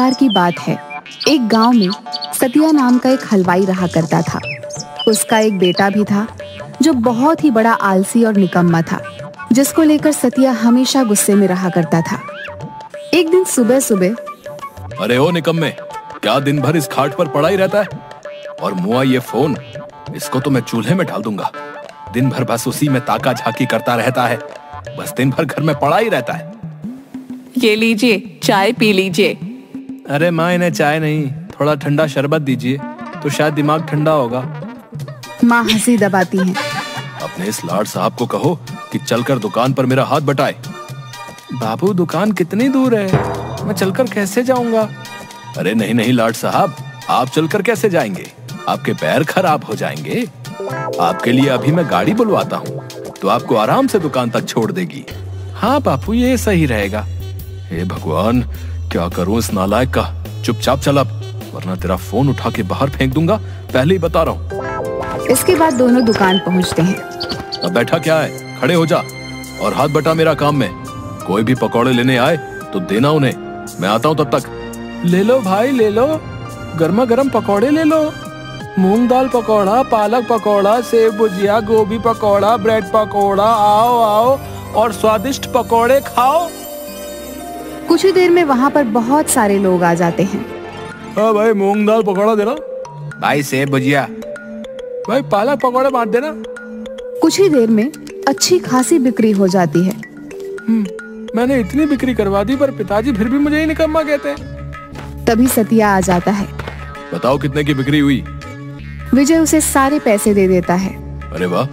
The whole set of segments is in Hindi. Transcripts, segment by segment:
बार की बात है। एक गांव में सतिया नाम का एक हलवाई रहा करता था। उसका एक बेटा भी था जो बहुत ही बड़ा आलसी और निकम्मा था, जिसको लेकर सतिया हमेशा गुस्से में रहा करता था। एक दिन सुबह सुबह, अरे ओ निकम्मे, क्या दिन भर इस खाट पर पड़ा ही रहता है? और मुआ ये फोन, इसको तो मैं चूल्हे में डाल दूंगा। दिन भर बस उसी में ताका झाकी करता रहता है, बस दिन भर घर में पड़ा ही रहता है। ये लीजिए, चाय पी लीजिए। अरे माँ, इन्हें चाय नहीं, थोड़ा ठंडा शरबत दीजिए तो शायद दिमाग ठंडा होगा। माँ हंसी दबाती हैं। अपने इस लाड साहब को कहो कि चलकर दुकान पर मेरा हाथ बटाए। बाबू, दुकान कितनी दूर है, मैं चलकर कैसे जाऊंगा? अरे नहीं नहीं लाड साहब, आप चलकर कैसे जाएंगे? आपके पैर खराब हो जाएंगे। आपके लिए अभी मैं गाड़ी बुलवाता हूँ तो आपको आराम से दुकान तक छोड़ देगी। हाँ बापू, ये सही रहेगा। हे भगवान, क्या करूं इस नालायक का। चुपचाप चल अब, वरना तेरा फोन उठा के बाहर फेंक दूंगा, पहले ही बता रहा हूँ। इसके बाद दोनों दुकान पहुंचते हैं। अब बैठा क्या है, खड़े हो जा और हाथ बटा मेरा काम में। कोई भी पकौड़े लेने आए तो देना उन्हें, मैं आता हूँ तब तक। ले लो भाई, ले लो, गर्मा गर्म पकौड़े ले लो। मूंग दाल पकौड़ा, पालक पकौड़ा, सेब भुजिया, गोभी पकौड़ा, ब्रेड पकौड़ा, आओ आओ और स्वादिष्ट पकौड़े खाओ। कुछ ही देर में वहाँ पर बहुत सारे लोग आ जाते हैं। हाँ भाई, मूंग दाल पकौड़ा देना। भाई सेब भुजिया। भाई पालक पकौड़े बांट देना। कुछ ही देर में अच्छी खासी बिक्री हो जाती है। मैंने इतनी बिक्री करवा दी पर पिताजी फिर भी मुझे ही निकम्मा कहते हैं। तभी सतिया आ जाता है। बताओ कितने की बिक्री हुई? विजय उसे सारे पैसे दे देता है। अरे वाह,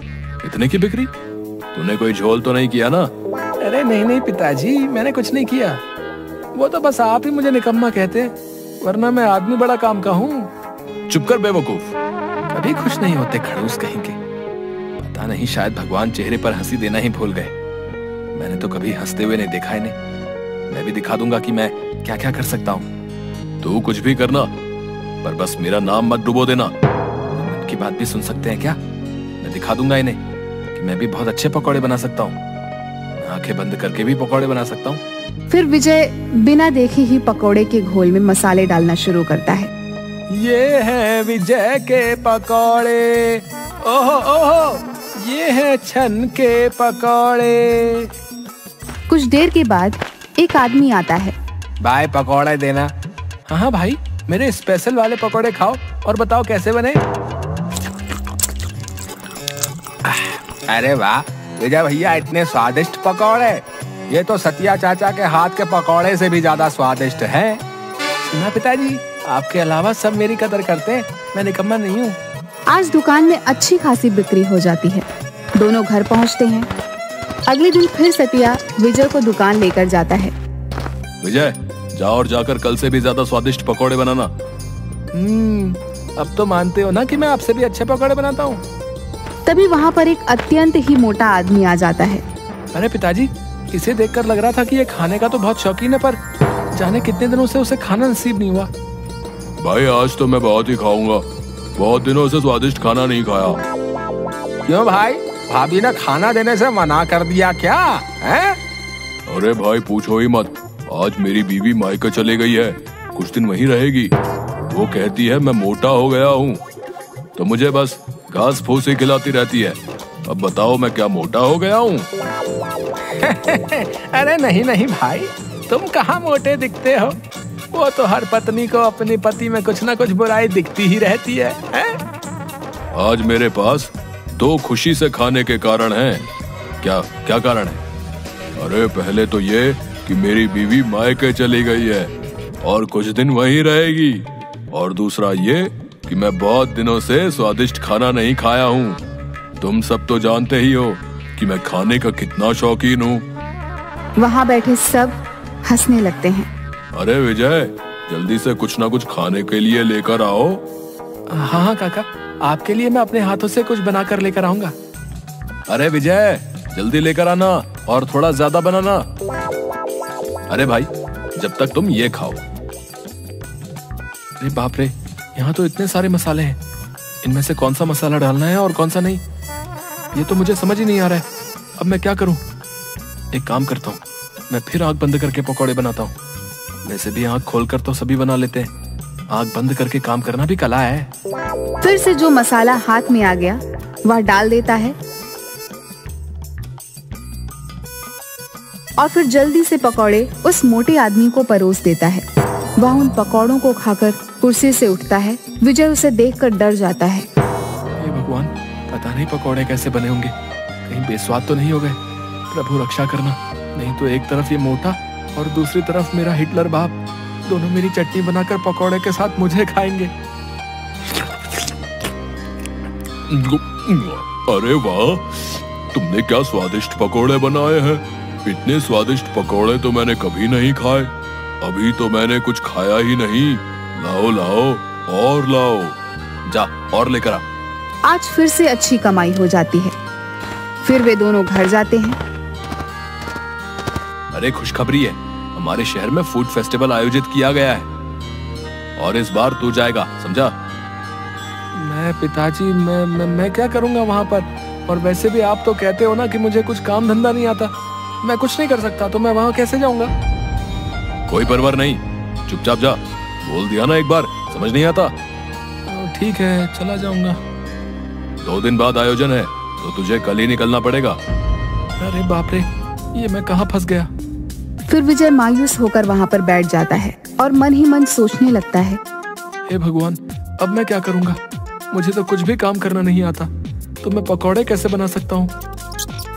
इतने की बिक्री? तूने कोई झोल तो नहीं किया ना? अरे नहीं नहीं पिताजी, मैंने कुछ नहीं किया। वो तो बस आप ही मुझे निकम्मा कहते हैं, वरना मैं आदमी बड़ा काम का हूँ। चुप कर बेवकूफ, कभी खुश नहीं होते खड़ूस कहीं के। पता नहीं, शायद भगवान चेहरे पर हंसी देना ही भूल गए। मैंने तो कभी हंसते हुए नहीं देखा इन्हें। मैं भी दिखा दूंगा कि मैं क्या क्या कर सकता हूँ। तू कुछ भी करना, पर बस मेरा नाम मत डुबो देना। मन की बात भी सुन सकते हैं क्या? मैं दिखा दूंगा इन्हें कि मैं भी बहुत अच्छे पकौड़े बना सकता हूँ। आंखें बंद करके भी पकौड़े बना सकता हूँ। फिर विजय बिना देखे ही पकौड़े के घोल में मसाले डालना शुरू करता है। ये है विजय के पकौड़े, ओहो ओहो, ये है छन के पकौड़े। कुछ देर के बाद एक आदमी आता है। भाई पकौड़े देना। हाँ भाई, मेरे स्पेशल वाले पकौड़े खाओ और बताओ कैसे बने। अरे वाह विजय भैया, इतने स्वादिष्ट पकौड़े। ये तो सतिया चाचा के हाथ के पकौड़े से भी ज्यादा स्वादिष्ट है। सुना पिताजी, आपके अलावा सब मेरी कदर करते हैं, मैं निकम्मा नहीं हूँ। आज दुकान में अच्छी खासी बिक्री हो जाती है। दोनों घर पहुँचते हैं। अगले दिन फिर सतिया विजय को दुकान लेकर जाता है। विजय, जाओ और जाकर कल से भी ज्यादा स्वादिष्ट पकौड़े बनाना। अब तो मानते हो ना कि मैं आपसे भी अच्छे पकौड़े बनाता हूँ। तभी वहाँ पर एक अत्यंत ही मोटा आदमी आ जाता है। अरे पिताजी, इसे देखकर लग रहा था कि ये खाने का तो बहुत शौकीन है, पर जाने कितने दिनों से उसे खाना नसीब नहीं हुआ। भाई आज तो मैं बहुत ही खाऊंगा, बहुत दिनों से स्वादिष्ट खाना नहीं खाया। क्यों भाई, भाभी ने खाना देने से मना कर दिया क्या है? अरे भाई पूछो ही मत, आज मेरी बीवी मायके चली गई है, कुछ दिन वहीं रहेगी। वो कहती है मैं मोटा हो गया हूँ तो मुझे बस घास फूस ही खिलाती रहती है। अब बताओ मैं क्या मोटा हो गया हूँ? अरे नहीं नहीं भाई, तुम कहाँ मोटे दिखते हो। वो तो हर पत्नी को अपने पति में कुछ ना कुछ बुराई दिखती ही रहती है, आज मेरे पास 2 खुशी से खाने के कारण हैं। क्या क्या कारण है? अरे पहले तो ये कि मेरी बीवी मायके चली गई है और कुछ दिन वहीं रहेगी, और दूसरा ये कि मैं बहुत दिनों से स्वादिष्ट खाना नहीं खाया हूँ। तुम सब तो जानते ही हो कि मैं खाने का कितना शौकीन हूँ। वहाँ बैठे सब हंसने लगते हैं। अरे विजय, जल्दी से कुछ ना कुछ खाने के लिए लेकर आओ। हाँ हाँ काका, आपके लिए मैं अपने हाथों से कुछ बनाकर लेकर आऊंगा। अरे विजय, जल्दी लेकर आना और थोड़ा ज्यादा बनाना। अरे भाई, जब तक तुम ये खाओ। अरे बाप रे, यहाँ तो इतने सारे मसाले हैं, इनमें से कौन सा मसाला डालना है और कौन सा नहीं, ये तो मुझे समझ ही नहीं आ रहा है। अब मैं क्या करूं? एक काम करता हूँ, मैं फिर आंख बंद करके पकौड़े बनाता हूँ। वैसे भी आँख खोलकर तो सभी बना लेते हैं, आँख बंद करके काम करना भी कला है। फिर से जो मसाला हाथ में आ गया वह डाल देता है और फिर जल्दी से पकौड़े उस मोटे आदमी को परोस देता है। वह उन पकौड़ों को खाकर कुर्सी से उठता है। विजय उसे देखकर डर जाता है। हे भगवान, पता नहीं पकौड़े कैसे बने होंगे, कहीं बेस्वाद तो नहीं हो गए। प्रभु रक्षा करना, नहीं तो एक तरफ ये मोटा और दूसरी तरफ मेरा हिटलर बाप, दोनों मेरी चटनी बनाकर पकौड़े के साथ मुझे खाएंगे। अरे वाह, तुमने क्या स्वादिष्ट पकोड़े बनाए हैं। इतने स्वादिष्ट पकोड़े तो मैंने कभी नहीं खाए। अभी तो मैंने कुछ खाया ही नहीं। लाओ लाओ और लाओ। जा और लेकर आ। आज फिर से अच्छी कमाई हो जाती है। फिर वे दोनों घर जाते हैं। अरे खुशखबरी है, हमारे शहर में फूड फेस्टिवल आयोजित किया गया है और इस बार तू जाएगा, समझा? मैं पिताजी, मैं क्या करूंगा वहां पर? और वैसे भी आप तो कहते हो ना कि मुझे कुछ काम धंधा नहीं आता, मैं कुछ नहीं कर सकता, तो मैं वहां कैसे जाऊंगा? कोई परवाह नहीं, चुपचाप जा। बोल दिया ना एक बार, समझ नहीं आता? ठीक है, चला जाऊंगा। 2 दिन बाद आयोजन है, तो तुझे कल ही निकलना पड़ेगा। अरे बाप रे, ये मैं कहाँ फंस गया। फिर विजय मायूस होकर वहाँ पर बैठ जाता है और मन ही मन सोचने लगता है, हे भगवान, अब मैं क्या करूंगा? मुझे तो कुछ भी काम करना नहीं आता, तो मैं पकौड़े कैसे बना सकता हूँ?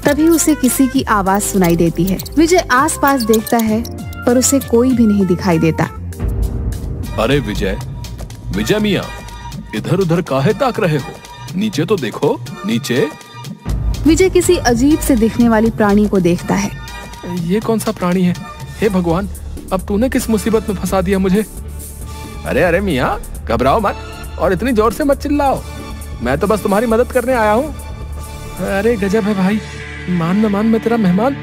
तभी उसे किसी की आवाज सुनाई देती है। विजय आसपास देखता है पर उसे कोई भी नहीं दिखाई देता। अरे विजय, विजय मियाँ, इधर उधर काहे ताक रहे हो? नीचे तो देखो, नीचे। विजय किसी अजीब से दिखने वाली प्राणी को देखता है। ये कौन सा प्राणी है? हे भगवान, अब तूने किस मुसीबत में फंसा दिया मुझे? अरे अरे मियाँ, घबराओ मत और इतनी जोर से मत चिल्लाओ, मैं तो बस तुम्हारी मदद करने आया हूँ। अरे गजब है भाई, मान न मान मैं तेरा मेहमान।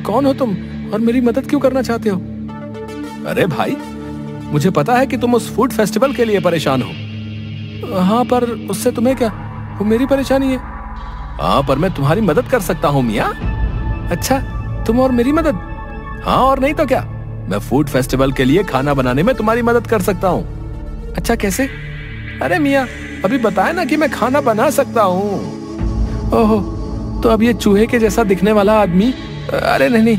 कौन हो तुम और मेरी मदद क्यों करना चाहते हो? अरे भाई, मुझे पता है कि तुम उस फूड फेस्टिवल के लिए परेशान हो। हाँ, पर उससे तुम्हें क्या? वो मेरी परेशानी है। हाँ, पर मैं तुम्हारी मदद कर सकता हूँ मियाँ। अच्छा, तुम और मेरी मदद? हाँ, और नहीं तो क्या, मैं फूड फेस्टिवल के लिए खाना बनाने में तुम्हारी मदद कर सकता हूँ। अच्छा, कैसे? अरे मियाँ, अभी बताया ना कि मैं खाना बना सकता हूँ। ओहो, तो अब ये चूहे के जैसा दिखने वाला आदमी, अरे नहीं,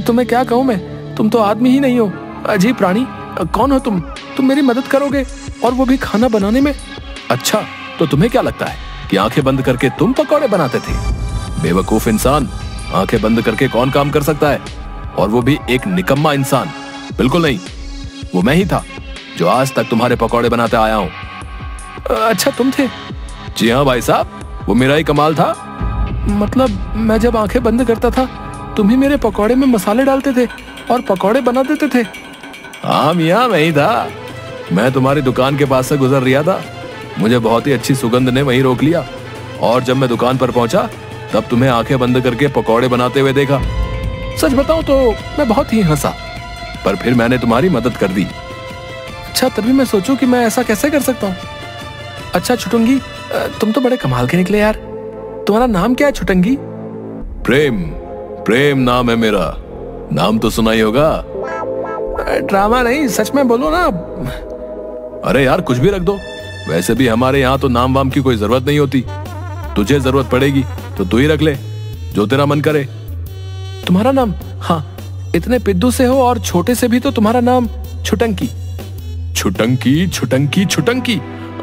तुम्हें क्या कहूँ मैं, तुम तो आदमी ही नहीं हो, अजीब प्राणी। कौन हो तुम मेरी मदद करोगे और वो भी खाना बनाने में? अच्छा, तो तुम्हें क्या लगता है कि आंखें बंद करके तुम पकौड़े बनाते थे? बेवकूफ इंसान, आंखें बंद करके कौन काम कर सकता है, और वो भी एक निकम्मा इंसान? बिल्कुल नहीं, वो मैं ही था जो आज तक तुम्हारे पकौड़े बनाते आया हूँ। अच्छा, तुम थे? जी हाँ भाई साहब, वो मेरा ही कमाल था। मतलब मैं जब आंखें बंद करता था तुम ही मेरे पकौड़े में मसाले डालते थे और पकौड़े बना देते थे? हाँ मियाँ, मैं ही था। मैं तुम्हारी दुकान के पास से गुजर रहा था, मुझे बहुत ही अच्छी सुगंध ने वहीं रोक लिया, और जब मैं दुकान पर पहुंचा तब तुम्हें आंखें बंद करके पकौड़े बनाते हुए देखा। सच बताऊं तो मैं बहुत ही हंसा, पर फिर मैंने तुम्हारी मदद कर दी। अच्छा, तभी मैं सोचूं कि मैं ऐसा कैसे कर सकता हूँ। अच्छा छुटुंगी, तुम तो बड़े कमाल के निकले यार। तुम्हारा नाम क्या है छुटंगी? प्रेम नाम है मेरा। नाम तो सुना ही होगा। ड्रामा नहीं, सच में बोलो ना। अरे यार, कुछ भी रख दो, वैसे भी हमारे यहाँ तो नाम वाम की कोई जरूरत नहीं होती। तुझे जरूरत पड़ेगी तो तू ही रख ले, जो तेरा मन करे। तुम्हारा नाम? हाँ, इतने पिद्दू से हो और छोटे से भी तो तुम्हारा नाम छुटंकी। छुटंकी छुटंकी छुटंकी,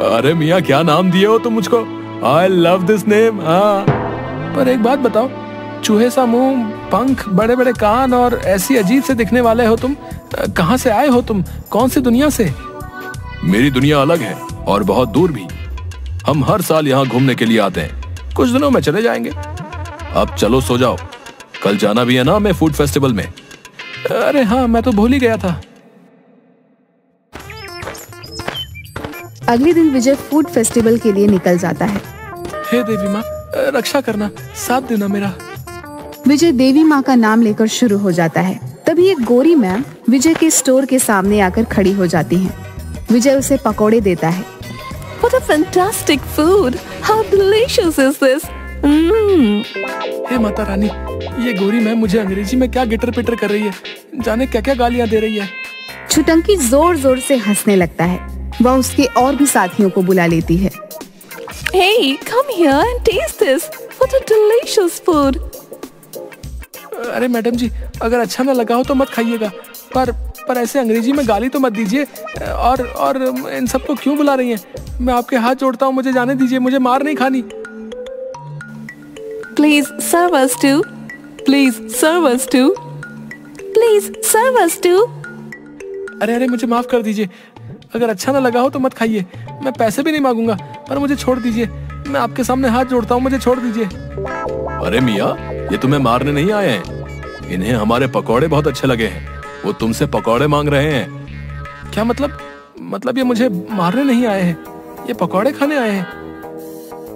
अरे मियाँ क्या नाम दिए हो तुम मुझको। I love this name। हाँ, पर एक बात बताओ, चूहे सा मुंह, पंख, बड़े बड़े कान और ऐसी अजीब से दिखने वाले हो तुम, कहाँ से आए हो तुम? कौन सी दुनिया से? मेरी दुनिया अलग है और बहुत दूर भी। हम हर साल यहाँ घूमने के लिए आते हैं, कुछ दिनों में चले जाएंगे। अब चलो सो जाओ, कल जाना भी है ना हमें फूड फेस्टिवल में। अरे हाँ, मैं तो भूल ही गया था। अगले दिन विजय फूड फेस्टिवल के लिए निकल जाता है। हे देवी माँ, रक्षा करना, साथ देना मेरा। विजय देवी माँ का नाम लेकर शुरू हो जाता है। तभी एक गोरी मैम विजय के स्टोर के सामने आकर खड़ी हो जाती हैं। विजय उसे पकौड़े देता है। What a fantastic food! How delicious is this? हे माता रानी, ये गोरी मैम मुझे अंग्रेजी में क्या गिटर पिटर कर रही है, जाने क्या क्या गालियाँ दे रही है। छुटंकी जोर जोर से हंसने लगता है। वह उसके और भी साथियों को बुला लेती है। Hey, come here and taste this. What a delicious food. अरे मैडम जी, अगर अच्छा ना लगा हो तो मत खाइएगा, पर ऐसे अंग्रेजी में गाली तो मत दीजिए। और इन सबको क्यों बुला रही हैं? मैं आपके हाथ जोड़ता हूँ, मुझे जाने दीजिए, मुझे मार नहीं खानी। Please serve us too. Please serve us too. Please serve us too. अरे मुझे माफ कर दीजिए, अगर अच्छा ना लगा हो तो मत खाइए। मैं पैसे भी नहीं मांगूंगा, पर मुझे छोड़ दीजिए। मैं आपके सामने हाथ जोड़ता हूँ, मुझे छोड़ दीजिए। अरे मियाँ, ये तुम्हें मारने नहीं आए हैं। इन्हें हमारे पकौड़े बहुत अच्छे लगे हैं, वो तुमसे पकौड़े मांग रहे हैं। क्या मतलब ये मुझे मारने नहीं आए हैं, ये पकौड़े खाने आए हैं।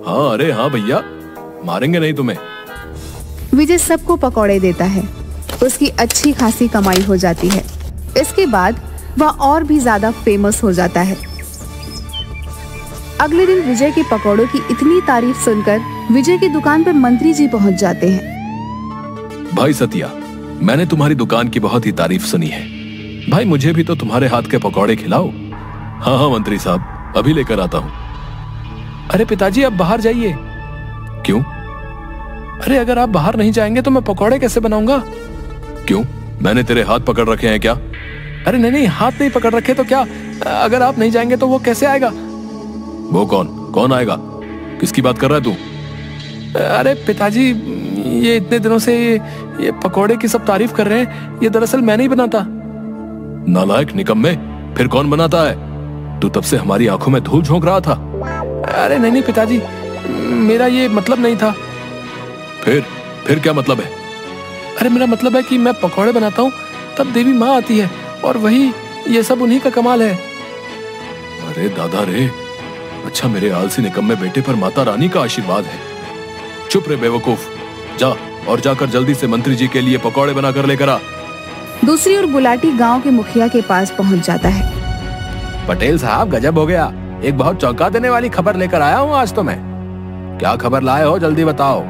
हाँ, अरे हाँ भैया, मारेंगे नहीं तुम्हें। विजय सबको पकौड़े देता है। उसकी अच्छी खासी कमाई हो जाती है। इसके बाद वह और भी ज्यादा फेमस हो जाता है। अगले दिन विजय के पकौड़ों की इतनी तारीफ सुनकर विजय की दुकान पर मंत्री जी पहुंच जाते हैं। भाई सतिया, मैंने तुम्हारी दुकान की बहुत ही तारीफ सुनी है। भाई मुझे भी तो तुम्हारे हाथ के पकौड़े खिलाओ। हाँ मंत्री साहब, अभी लेकर आता हूँ। अरे पिताजी, आप बाहर जाइए। क्यों? अरे अगर आप बाहर नहीं जाएंगे तो मैं पकौड़े कैसे बनाऊंगा? क्यों, मैंने तेरे हाथ पकड़ रखे हैं क्या? अरे नहीं, हाथ नहीं पकड़ रखे तो क्या, अगर आप नहीं जाएंगे तो वो कैसे आएगा? वो कौन आएगा? किसकी बात कर रहा है तू? अरे पिताजी, ये इतने दिनों से ये पकौड़े की सब तारीफ कर रहे हैं, ये दरअसल मैं नहीं बनाता। नालायक निकम्मे, फिर कौन बनाता है? तू तब से हमारी आंखों में धूल झोंक रहा था। अरे नहीं पिताजी, मेरा ये मतलब नहीं था। फिर क्या मतलब है? अरे मेरा मतलब है कि मैं पकौड़े बनाता हूँ तब देवी माँ आती है, और वही ये सब उन्हीं का कमाल है। अरे दादा रे, अच्छा मेरे आलसी निकम्मे बेटे पर माता रानी का आशीर्वाद है। चुप रे बेवकूफ, जा और जाकर जल्दी से मंत्री जी के लिए पकौड़े बनाकर लेकर आ। दूसरी ओर गुलाटी गांव के मुखिया के पास पहुंच जाता है। पटेल साहब, गजब हो गया, एक बहुत चौंका देने वाली खबर लेकर आया हूँ आज तो मैं। क्या खबर लाए हो, जल्दी बताओ।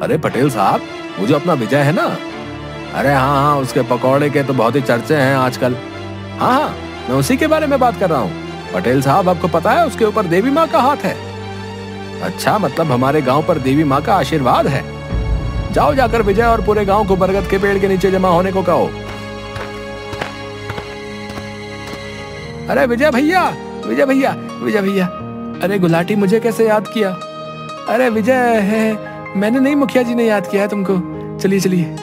अरे पटेल साहब, वो जो अपना विजय है ना, अरे हाँ, उसके पकौड़े के तो बहुत ही चर्चे हैं आजकल। हाँ, मैं उसी के बारे में बात कर रहा हूँ। पटेल साहब, आपको पता है उसके ऊपर देवी माँ का हाथ है। अच्छा, मतलब हमारे गांव पर देवी माँ का आशीर्वाद है। जाओ, जाकर विजय और पूरे गांव को बरगद के पेड़ के नीचे जमा होने को कहो। अरे विजय भैया, अरे गुलाटी मुझे कैसे याद किया? अरे विजय है, मैंने नहीं, मुखिया जी ने याद किया है तुमको। चलिए।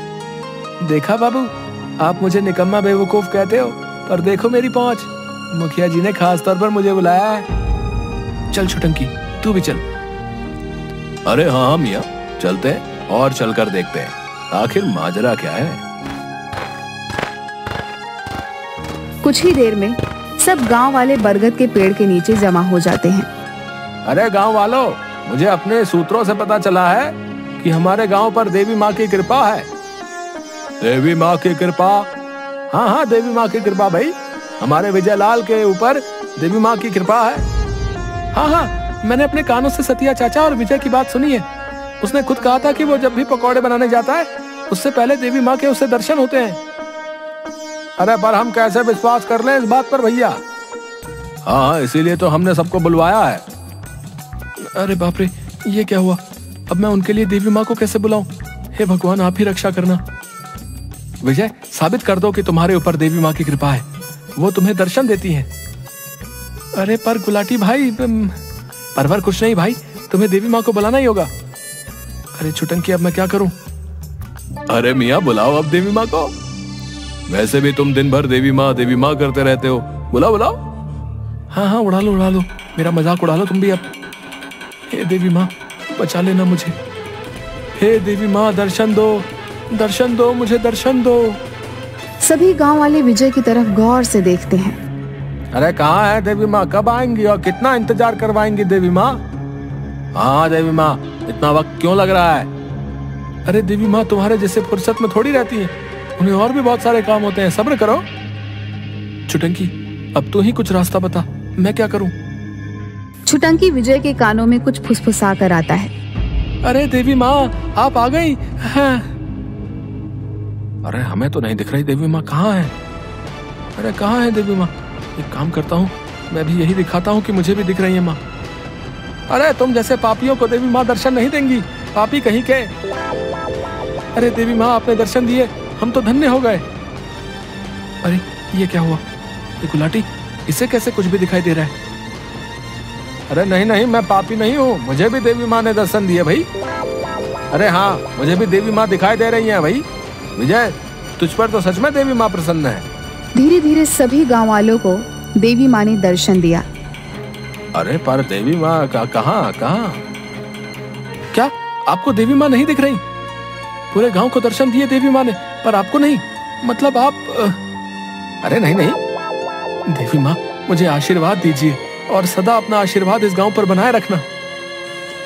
देखा बाबू, आप मुझे निकम्मा बेवकूफ कहते हो, पर देखो मेरी पहुंच, मुखिया जी ने खास तौर पर मुझे बुलाया है। चल छुटंकी, तू भी चल। अरे हाँ मियाँ, चलते हैं और चलकर देखते हैं आखिर माजरा क्या है। कुछ ही देर में सब गांव वाले बरगद के पेड़ के नीचे जमा हो जाते हैं। अरे गांव वालों, मुझे अपने सूत्रों से पता चला है कि हमारे गांव पर देवी माँ की कृपा है। देवी माँ की कृपा? हाँ, देवी माँ की कृपा भाई, हमारे विजय लाल के ऊपर देवी माँ की कृपा है। हाँ, मैंने अपने कानों से सतिया चाचा और विजय की बात सुनी है। उसने खुद कहा था कि वो जब भी पकौड़े बनाने जाता है, उससे पहले देवी माँ के उससे दर्शन होते हैं। अरे पर हम कैसे विश्वास कर लें इस बात पर भैया? हाँ, इसीलिए तो हमने सबको बुलवाया है। अरे बाप रे, ये क्या हुआ? अब मैं उनके लिए देवी माँ को कैसे बुलाऊं? हे भगवान, आप ही रक्षा करना। विजय, साबित कर दो कि तुम्हारे ऊपर देवी माँ की कृपा है, वो तुम्हें दर्शन देती हैं। अरे पर गुलाटी भाई, परवर कुछ नहीं भाई, तुम्हें देवी माँ को बुलाना ही होगा। अरे छुटंकी, अब मैं क्या करूं? अरे मियाँ, बुलाओ अब देवी माँ को। वैसे भी तुम दिन भर देवी माँ करते रहते हो, बुलाओ। हाँ, उड़ा लो, मेरा मजाक उड़ा लो तुम भी अब। हे देवी माँ, बचा लेना मुझे। हे देवी माँ, दर्शन दो मुझे, दर्शन दो। सभी गांव वाले विजय की तरफ गौर से देखते हैं। अरे कहाँ है देवी माँ, कब आएंगी और कितना इंतजार करवाएंगी देवी माँ? हाँ देवी माँ, इतना वक्त क्यों लग रहा है? अरे देवी माँ तुम्हारे जैसे फुर्सत में थोड़ी रहती है, उन्हें और भी बहुत सारे काम होते हैं, सब्र करो। छुटंकी, अब तू ही कुछ रास्ता बता, मैं क्या करूं? छुटंकी विजय के कानों में कुछ फुसफुसा कर आता है। अरे देवी माँ, आप आ गई? हाँ। अरे हमें तो नहीं दिख रही देवी माँ, कहाँ है? अरे कहाँ है देवी माँ? एक काम करता हूँ, मैं भी यही दिखाता हूँ कि मुझे भी दिख रही है माँ। अरे तुम जैसे पापियों को देवी माँ दर्शन नहीं देंगी, पापी कहीं के। अरे देवी माँ आपने दर्शन दिए, हम तो धन्य हो गए। अरे ये क्या हुआ? ये गुलाटी, इसे कैसे कुछ भी दिखाई दे रहा है? अरे नहीं नहीं, मैं पापी नहीं हूँ, मुझे भी देवी माँ ने दर्शन दिए भाई। अरे हाँ, मुझे भी देवी माँ दिखाई दे रही हैं भाई। विजय, तुझ पर तो सच में देवी माँ प्रसन्न है। धीरे धीरे सभी गांव वालों को देवी माँ ने दर्शन दिया। अरे पर देवी माँ कहाँ? क्या आपको देवी माँ नहीं दिख रही? पूरे गांव को दर्शन दिए देवी माँ ने, पर आपको नहीं? मतलब आप अरे नहीं नहीं, देवी माँ मुझे आशीर्वाद दीजिए और सदा अपना आशीर्वाद इस गांव पर बनाए रखना।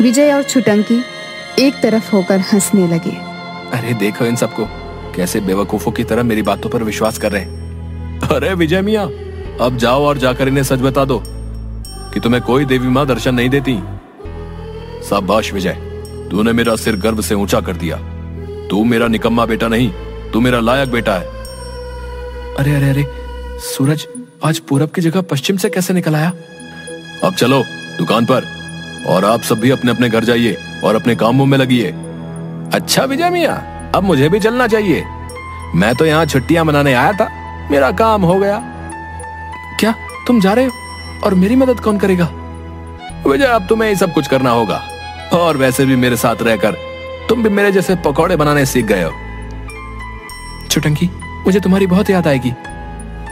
विजय और छुटंकी एक तरफ होकर हंसने लगे। अरे देखो इन सबको, कैसे बेवकूफों की तरह मेरी बातों पर विश्वास कर रहे हैं। अरे विजय मियाँ, अब जाओ और जाकर इन्हें सच बता दो कि तुम्हें कोई देवी माँ दर्शन नहीं देती। शाबाश विजय, तूने मेरा सिर गर्व से ऊंचा कर दिया। तू मेरा निकम्मा बेटा नहीं, तू मेरा लायक बेटा है। अरे अरे अरे, सूरज आज पूरब की जगह पश्चिम से कैसे निकल आया? अब चलो दुकान पर, और आप सब भी अपने अपने घर जाइए और अपने कामों में लगिए। अच्छा विजय मियाँ, अब मुझे भी चलना चाहिए। मैं तो यहाँ छुट्टियां मनाने आया था, मेरा काम हो गया। क्या तुम जा रहे हो? और मेरी मदद कौन करेगा? विजय, अब तुम्हें ही सब कुछ करना होगा, और वैसे भी मेरे साथ रहकर तुम भी मेरे जैसे पकौड़े बनाने सीख गए हो। छुटंकी, मुझे तुम्हारी बहुत याद आएगी।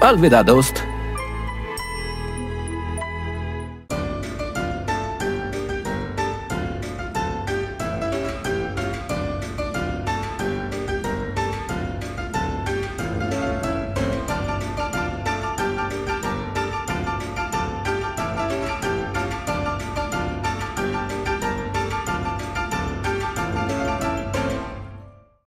अलविदा दोस्त।